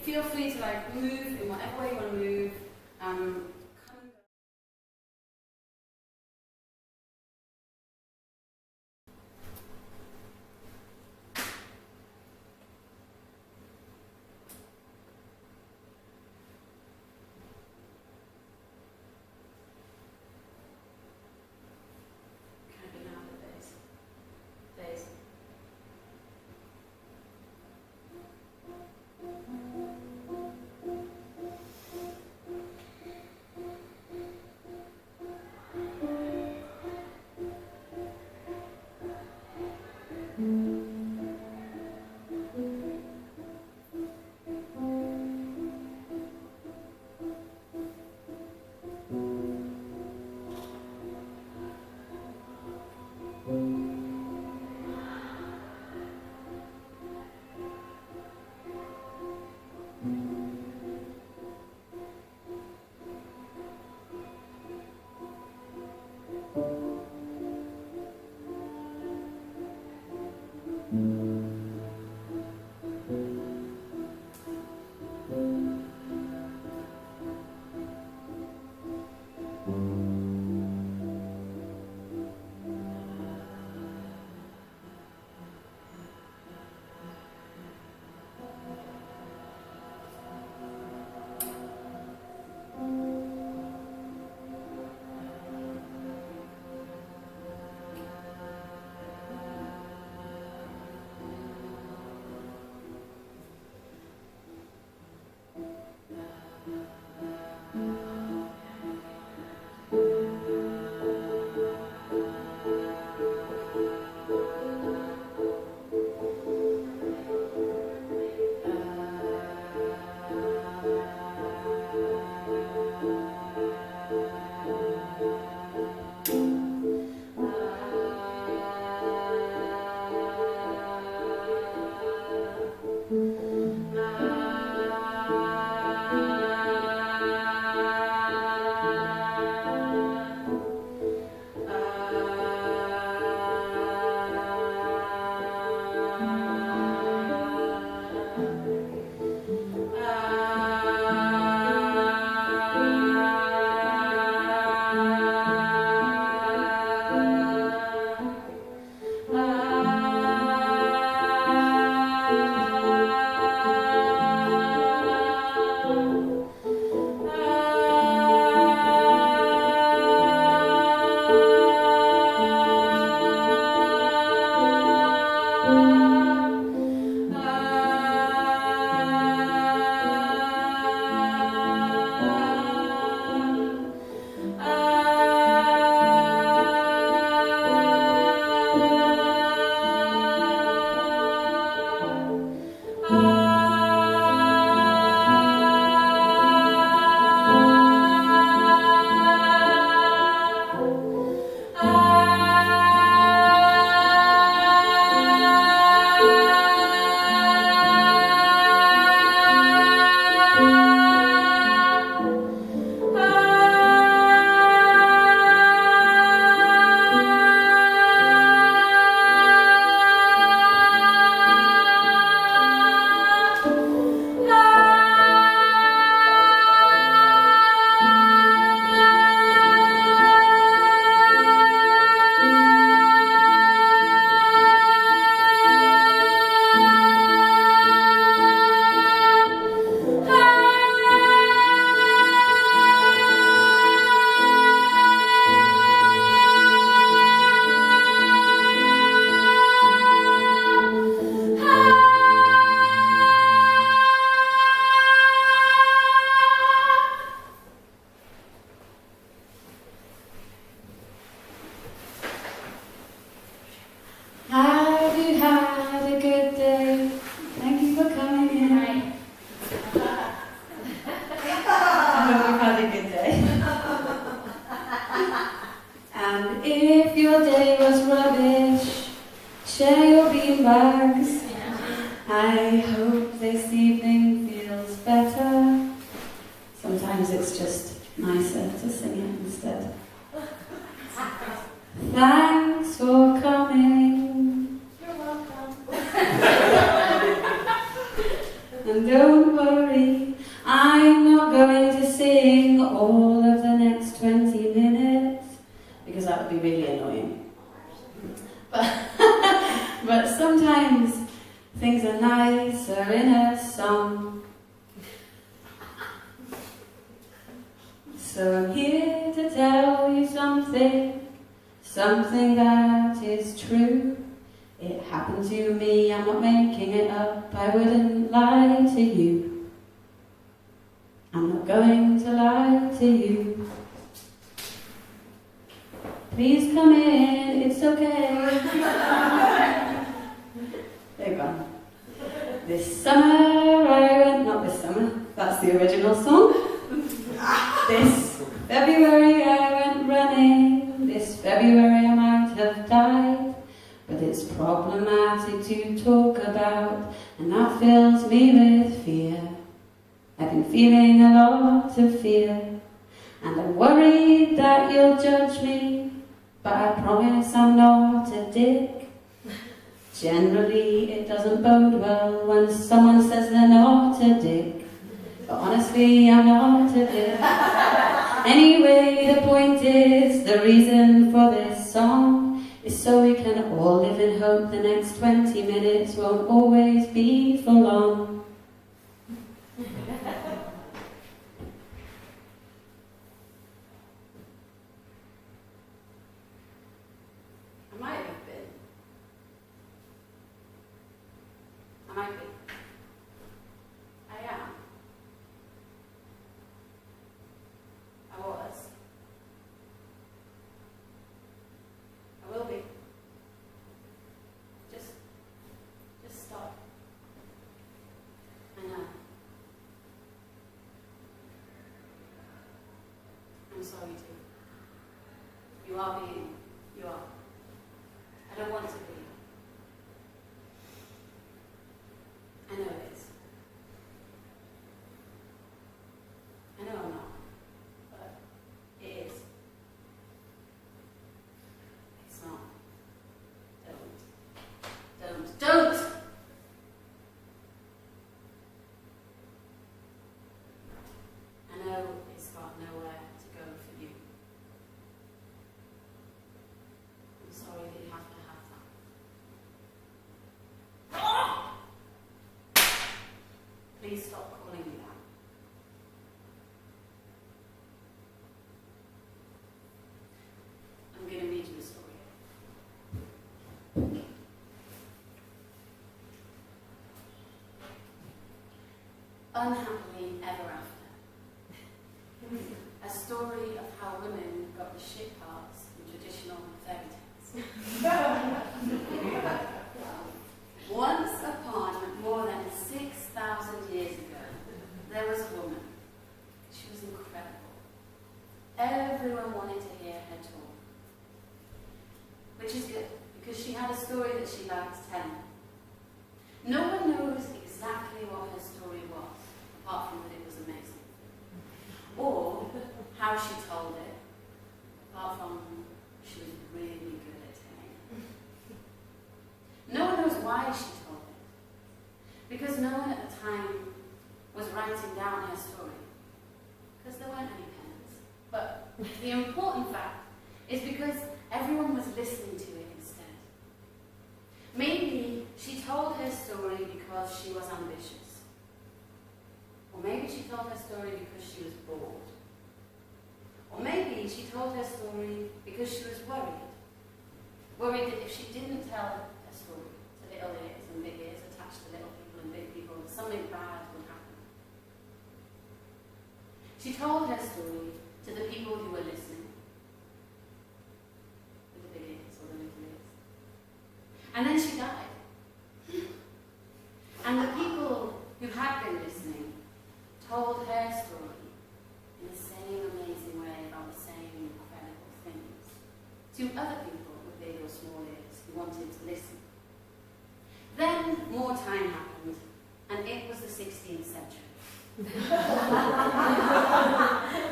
feel free to like move in whatever way you want to move. Come and go. don't worry, I'm not going to sing all of the next 20 minutes, because that would be really annoying. But sometimes things are nicer in a song. So I'm here to tell you something that is true. It happened to me, I'm not making it up, I wouldn't lie to you. I'm not going to lie to you. Please come in, it's okay. They're gone. This summer I went, not this summer, that's the original song. This February I went running, this February I might have died, but it's problematic to talk about, and that fills me with fear. I've been feeling a lot of fear, and I'm worried that you'll judge me, but I promise I'm not a dick. Generally it doesn't bode well when someone says they're not a dick, but honestly I'm not a dick. Anyway, the point is, the reason for this song is so we can all live in hope the next 20 minutes won't always be for long. I might have been. I might be. I am. I was. I will be. Just stop. I know. I'm sorry too. You are being. You are. I don't want to be. I know it is. I know I'm not. But it is. It's not. Don't! I know it's got nowhere to go for you. I'm sorry that you have to have that. Please stop calling me that. I'm going to read you a story. Unhappily ever after. A story of how women got the shit parts in traditional fairy tales. Once upon, more than 6,000 years ago, there was a woman. She was incredible. Everyone wanted to hear her talk. Which is good, because she had a story that she liked telling. No one knows exactly what her story was, apart from that it was amazing. Or how she told it, apart from she was really good at telling it. No one knows why she told it, because no one at the time was writing down her story, because there weren't any pens. But the important fact is because everyone was listening to it instead. Maybe she told her story because she was ambitious. Or maybe she told her story because she was bored. Or maybe she told her story because she was worried. Worried that if she didn't tell her story to little ears and big ears attached to little people and big people, something bad would happen. She told her story to the people who were listening. With the big ears or the little ears. And then she died. And the people who had been listening told her story in the same amazing way about the same incredible things to other people with big or small ears who wanted to listen. Then more time happened, and it was the 16th century.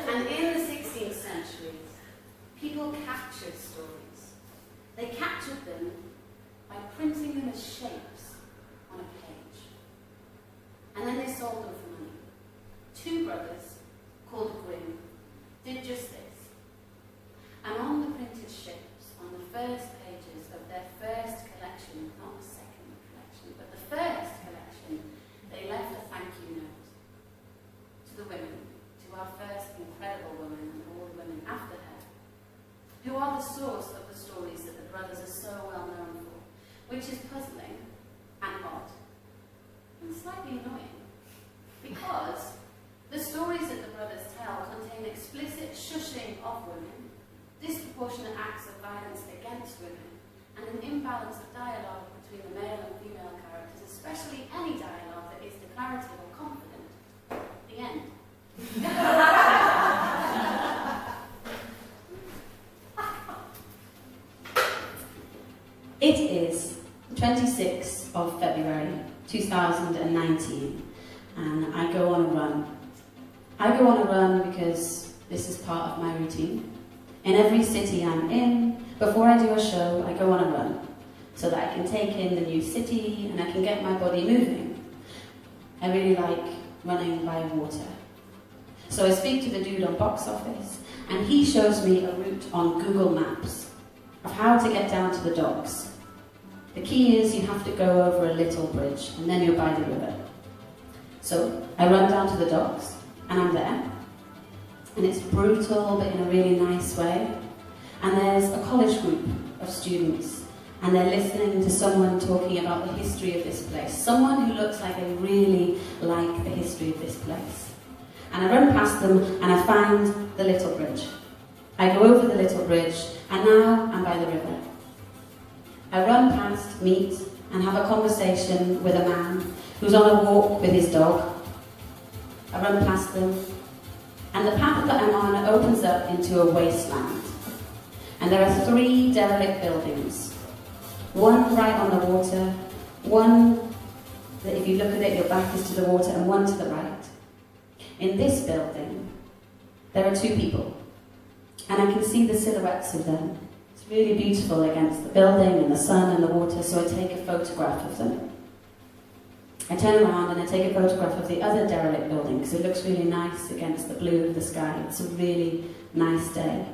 And in the 16th century, people captured stories. They captured them by printing them as shapes on a page. And then they sold them two brothers called Grimm did just this. And on the printed ships, on the first pages of their first collection, not the second collection, but the first collection, they left a thank you note to the women, to our first incredible woman and all the women after her, who are the source of the stories that the brothers are so well known for, which is puzzling and odd and slightly annoying, because the stories that the brothers tell contain explicit shushing of women, disproportionate acts of violence against women, and an imbalance of dialogue between the male and female characters, especially any dialogue that is declarative or confident. The end. It is 26th of February 2019, and I go on a run. I go on a run because this is part of my routine. In every city I'm in, before I do a show, I go on a run, so that I can take in the new city and I can get my body moving. I really like running by water. So I speak to the dude on Box Office, and he shows me a route on Google Maps of how to get down to the docks. The key is you have to go over a little bridge, and then you're by the river. So I run down to the docks, and I'm there. And it's brutal, but in a really nice way. And there's a college group of students, and they're listening to someone talking about the history of this place. Someone who looks like they really like the history of this place. And I run past them, and I find the little bridge. I go over the little bridge, and now I'm by the river. I run past, meet, and have a conversation with a man who's on a walk with his dog. I run past them, and the path that I'm on opens up into a wasteland. And there are 3 derelict buildings. One right on the water, one that if you look at it, your back is to the water, and one to the right. In this building, there are 2 people, and I can see the silhouettes of them. It's really beautiful against the building and the sun and the water, so I take a photograph of them. I turn around and I take a photograph of the other derelict building because it looks really nice against the blue of the sky. It's a really nice day.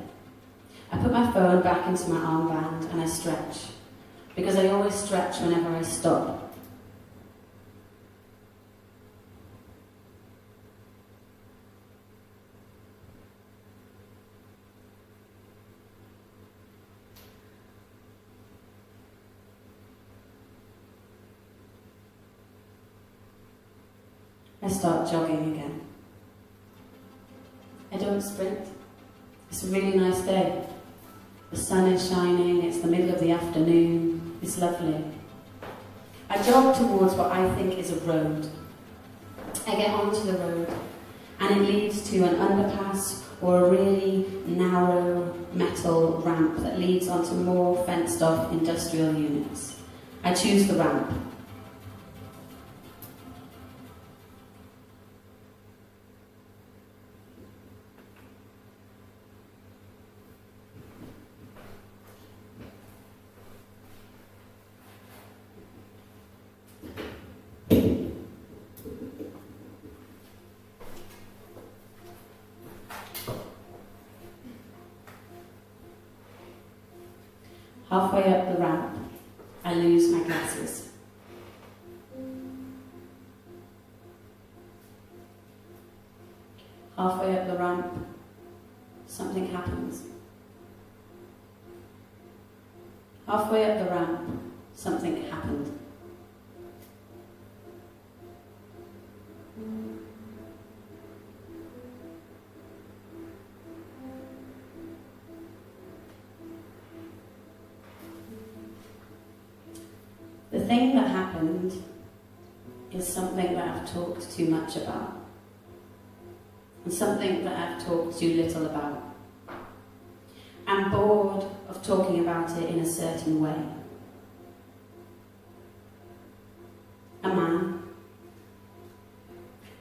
I put my phone back into my armband and I stretch, because I always stretch whenever I stop. I start jogging again. I don't sprint. It's a really nice day. The sun is shining, it's the middle of the afternoon, it's lovely. I jog towards what I think is a road. I get onto the road, and it leads to an underpass or a really narrow metal ramp that leads onto more fenced-off industrial units. I choose the ramp. Halfway up the ramp, I lose my glasses. Halfway up the ramp, something happens. Halfway up the ramp, something happened. The thing that happened is something that I've talked too much about, and something that I've talked too little about. I'm bored of talking about it in a certain way. A man,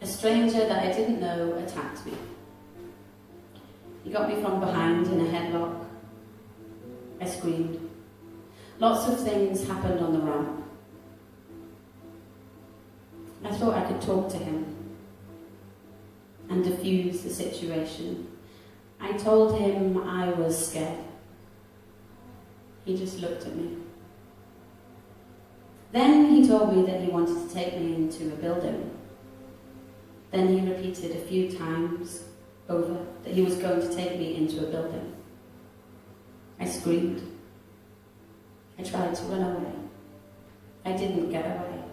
a stranger that I didn't know, attacked me. He got me from behind in a headlock. I screamed. Lots of things happened on the ramp. I thought I could talk to him. diffuse the situation. I told him I was scared. He just looked at me. Then he told me that he wanted to take me into a building. Then he repeated a few times over that he was going to take me into a building. I screamed. I tried to run away. I didn't get away.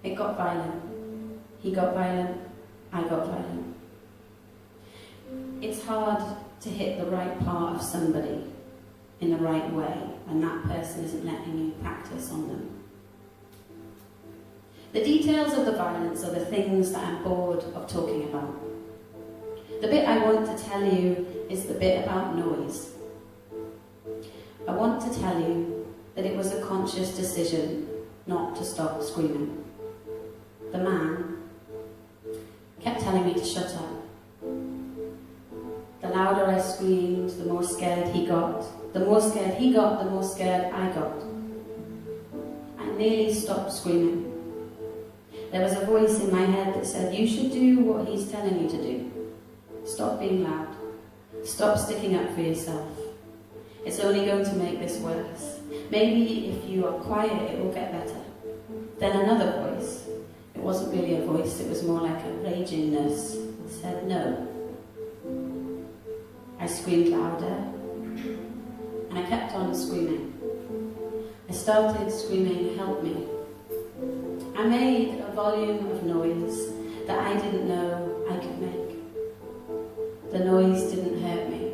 It got violent. He got violent. I got violent. It's hard to hit the right part of somebody in the right way when that person isn't letting you practice on them. The details of the violence are the things that I'm bored of talking about. The bit I want to tell you is the bit about noise. I want to tell you that it was a conscious decision not to stop screaming. The man kept telling me to shut up. The louder I screamed, the more scared he got. The more scared he got, the more scared I got. I nearly stopped screaming. There was a voice in my head that said, you should do what he's telling you to do. Stop being loud. Stop sticking up for yourself. It's only going to make this worse. Maybe if you are quiet, it will get better. Then another voice. It wasn't really a voice, it was more like a ragingness. Said no. I screamed louder, and I kept on screaming. I started screaming, help me. I made a volume of noise that I didn't know I could make. The noise didn't hurt me.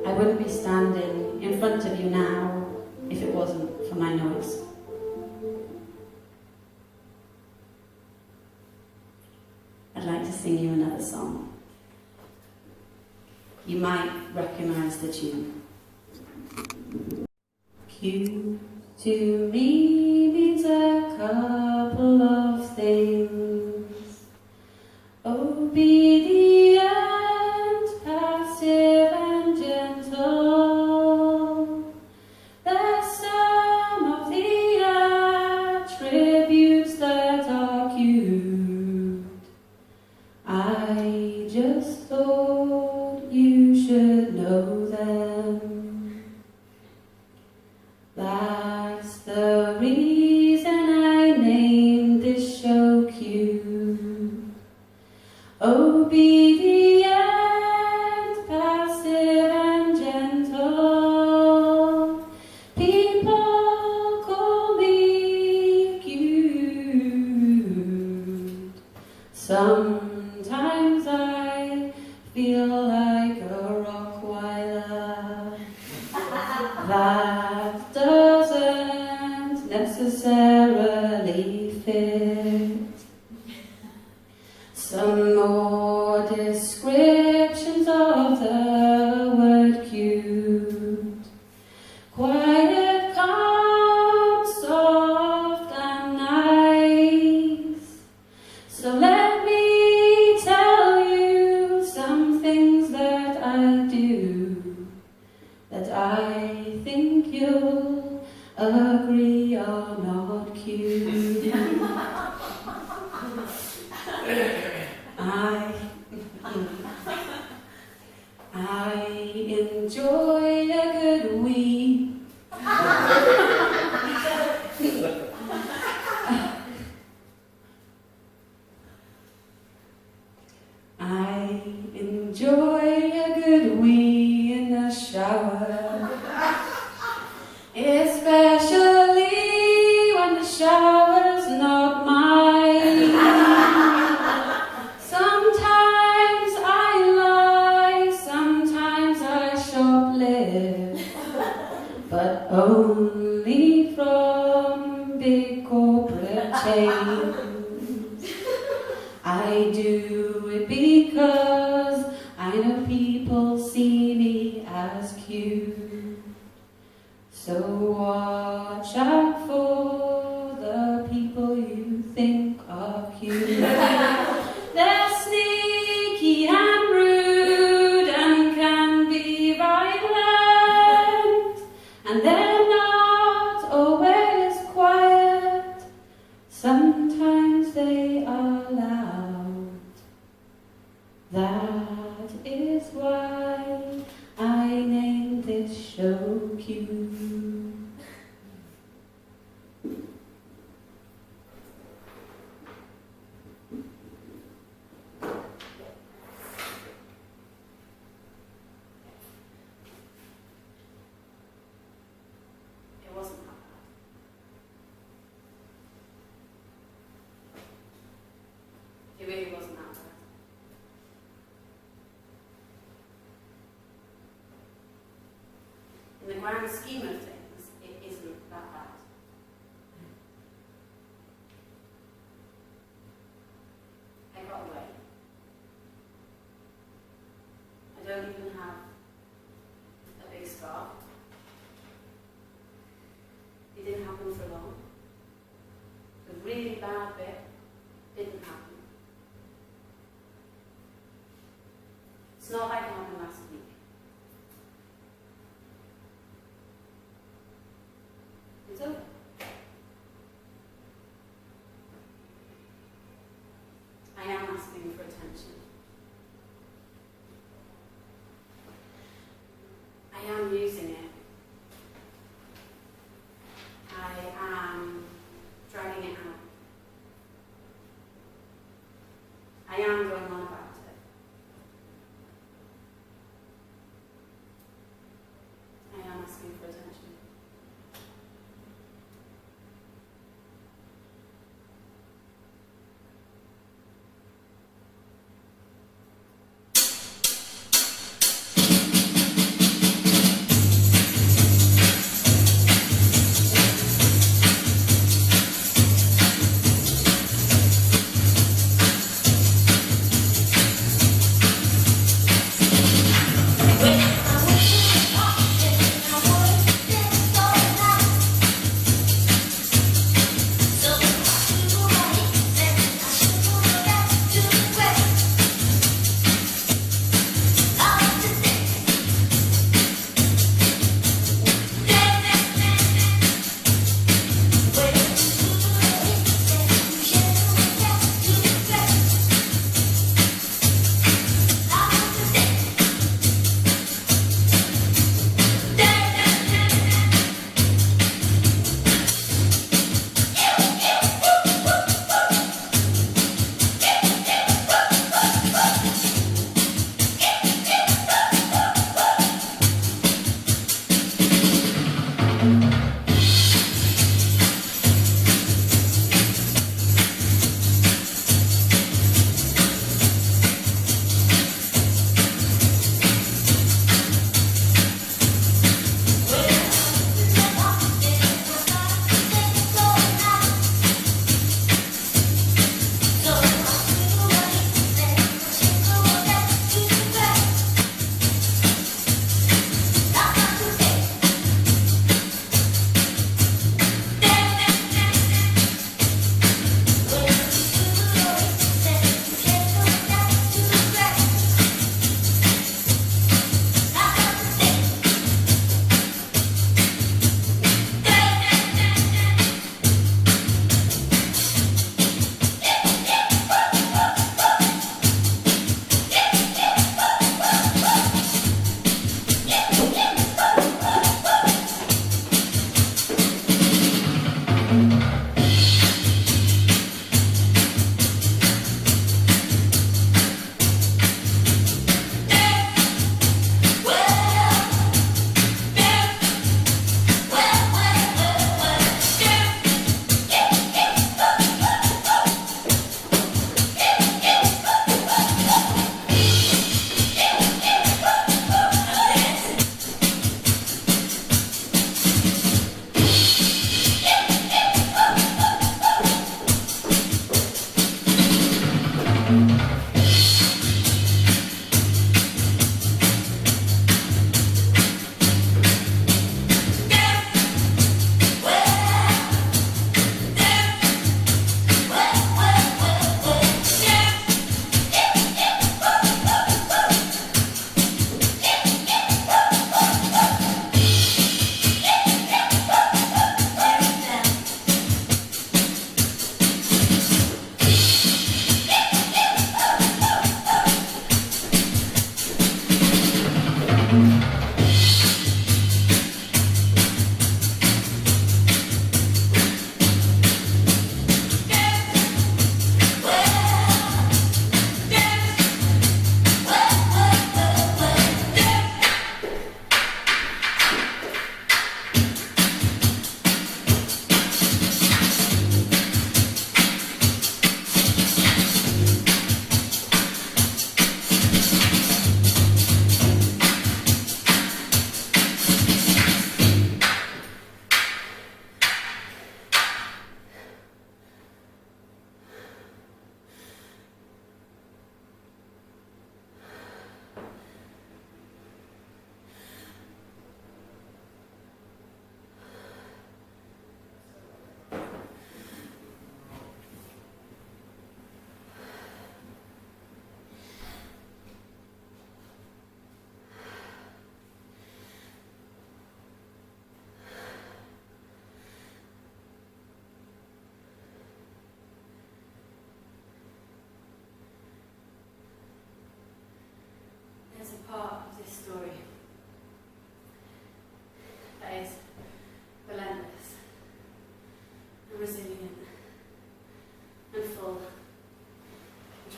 I wouldn't be standing in front of you now if it wasn't for my noise. I'd like to sing you another song. You might recognize the tune. Q to me means a couple of things. Obedient, passive and gentle. There's some of the attributes that are cute. I just thought you should know them. That's the reason I named this show Q. Obedient, passive and gentle. People call me cute. Sometimes I feel like a Rockweiler. That doesn't necessarily fit. Some more descriptions of the word cute. Quiet, calm, soft and nice. So let me tell you some things that I do that I think you'll agree are not cute. I enjoy a good wee. I enjoy a good wee in the shower, especially when the shower's not mine. Sometimes I lie, sometimes I shoplift, but only from big corporate chains. I do it because I know people see me as cute. So watch out for the people you think are cute. They're sneaky and rude and can be violent, and they're not always quiet. Sometimes they are loud. It really wasn't that bad. In the grand scheme of things, it isn't that bad. I got away. I don't even have a big scar. It didn't happen for long. The really bad bit didn't happen. It's not like it happened last week. It's over. I am asking for attention. I am using it. I am dragging it out. I am going on about it. I am asking for attention.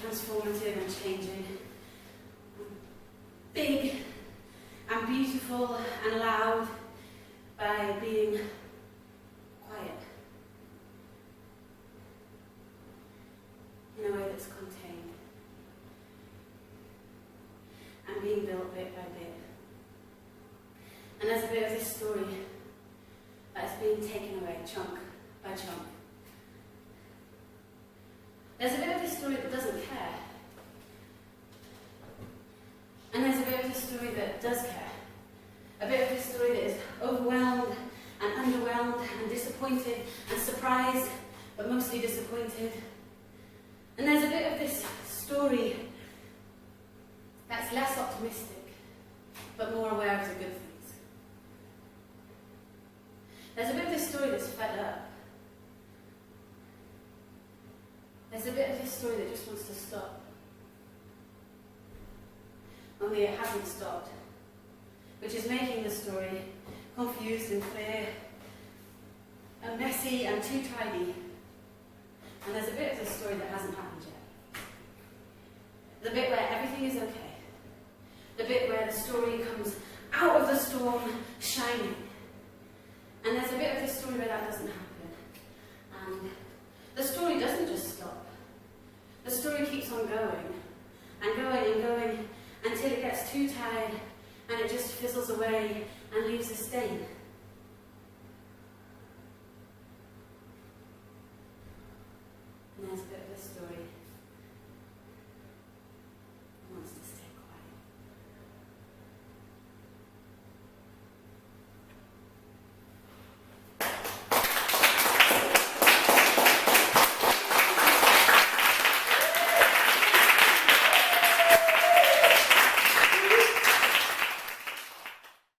transformative and changing, big and beautiful and loud by being quiet in a way that's contained and being built bit by bit. And there's a bit of this story that's being taken away chunk by chunk. There's a bit of this story that doesn't care. And there's a bit of this story that does care. A bit of this story that is overwhelmed and underwhelmed and disappointed and surprised, but mostly disappointed. And there's a bit of this story that's less optimistic, but more aware of the good things. There's a bit of this story that's fed up. There's a bit of this story that just wants to stop. Only it hasn't stopped, which is making the story confused and clear and messy and too tidy. And there's a bit of this story that hasn't happened yet. The bit where everything is okay. The bit where the story comes out of the storm shining. And there's a bit of this story where that doesn't happen. And the story doesn't just stop. The story keeps on going and going and going until it gets too tired and it just fizzles away and leaves a stain.